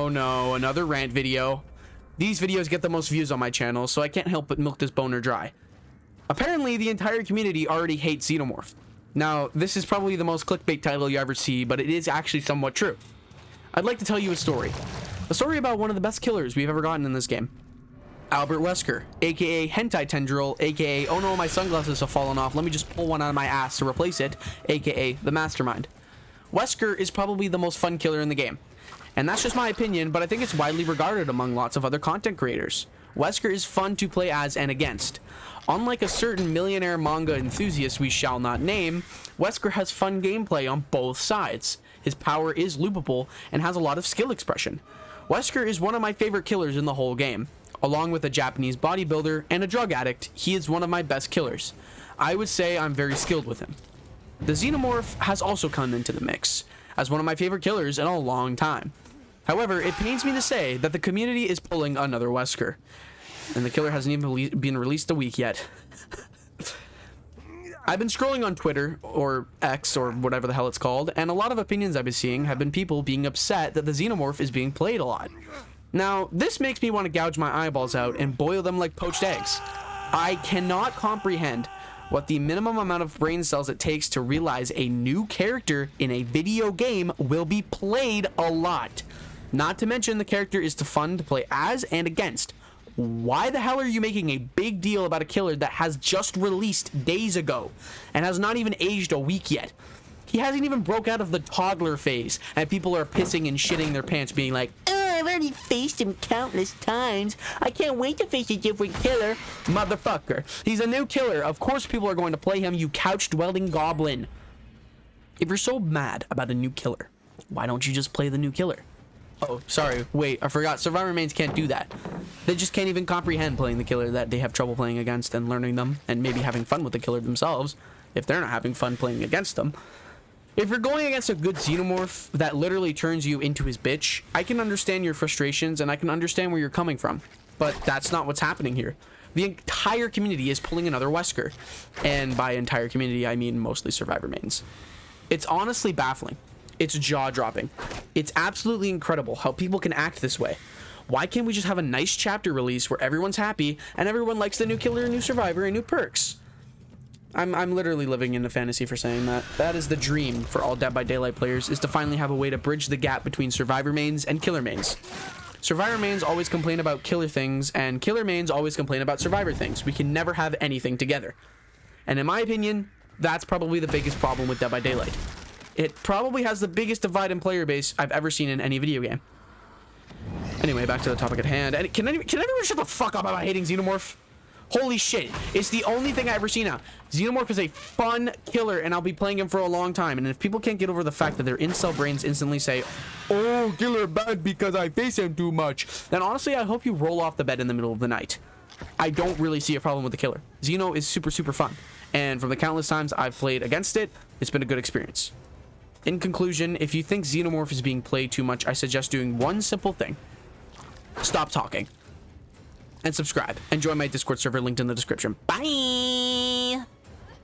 Oh no, another rant video. These videos get the most views on my channel, so I can't help but milk this boner dry. Apparently, the entire community already hates Xenomorph. Now, this is probably the most clickbait title you ever see, but it is actually somewhat true. I'd like to tell you a story. A story about one of the best killers we've ever gotten in this game. Albert Wesker, aka Hentai Tendril, aka oh no, my sunglasses have fallen off, let me just pull one out of my ass to replace it, aka the Mastermind. Wesker is probably the most fun killer in the game. And that's just my opinion, but I think it's widely regarded among lots of other content creators. Wesker is fun to play as and against. Unlike a certain millionaire manga enthusiast we shall not name, Wesker has fun gameplay on both sides. His power is loopable and has a lot of skill expression. Wesker is one of my favorite killers in the whole game. Along with a Japanese bodybuilder and a drug addict, he is one of my best killers. I would say I'm very skilled with him. The Xenomorph has also come into the mix, as one of my favorite killers in a long time. However, it pains me to say that the community is pulling another Wesker, and the killer hasn't even been released a week yet. I've been scrolling on Twitter, or X, or whatever the hell it's called, and a lot of opinions I've been seeing have been people being upset that the Xenomorph is being played a lot. Now, this makes me want to gouge my eyeballs out and boil them like poached eggs. I cannot comprehend what the minimum amount of brain cells it takes to realize a new character in a video game will be played a lot. Not to mention the character is fun to play as and against. Why the hell are you making a big deal about a killer that has just released days ago and has not even aged a week yet? He hasn't even broke out of the toddler phase, and people are pissing and shitting their pants being like, oh, I've already faced him countless times. I can't wait to face a different killer. Motherfucker. He's a new killer. Of course people are going to play him, you couch-dwelling goblin. If you're so mad about a new killer, why don't you just play the new killer? Oh, sorry. Wait, I forgot. Survivor mains can't do that. They just can't even comprehend playing the killer that they have trouble playing against and learning them and maybe having fun with the killer themselves if they're not having fun playing against them. If you're going against a good Xenomorph that literally turns you into his bitch, I can understand your frustrations and I can understand where you're coming from. But that's not what's happening here. The entire community is pulling another Wesker. And by entire community, I mean mostly Survivor mains. It's honestly baffling. It's jaw-dropping. It's absolutely incredible how people can act this way. Why can't we just have a nice chapter release where everyone's happy and everyone likes the new killer, new survivor, and new perks? I'm literally living in a fantasy for saying that. That is the dream for all Dead by Daylight players, is to finally have a way to bridge the gap between survivor mains and killer mains. Survivor mains always complain about killer things, and killer mains always complain about survivor things. We can never have anything together. And in my opinion, that's probably the biggest problem with Dead by Daylight. It probably has the biggest divide in player base I've ever seen in any video game. Anyway, back to the topic at hand. And can everyone shut the fuck up about hating Xenomorph? Holy shit, it's the only thing I've ever seen now. Xenomorph is a fun killer, and I'll be playing him for a long time. And if people can't get over the fact that their incel brains instantly say, oh, killer bad because I face him too much, then honestly, I hope you roll off the bed in the middle of the night. I don't really see a problem with the killer. Xeno is super, super fun. And from the countless times I've played against it, it's been a good experience. In conclusion, if you think Xenomorph is being played too much, I suggest doing one simple thing. Stop talking. And subscribe. And join my Discord server linked in the description. Bye!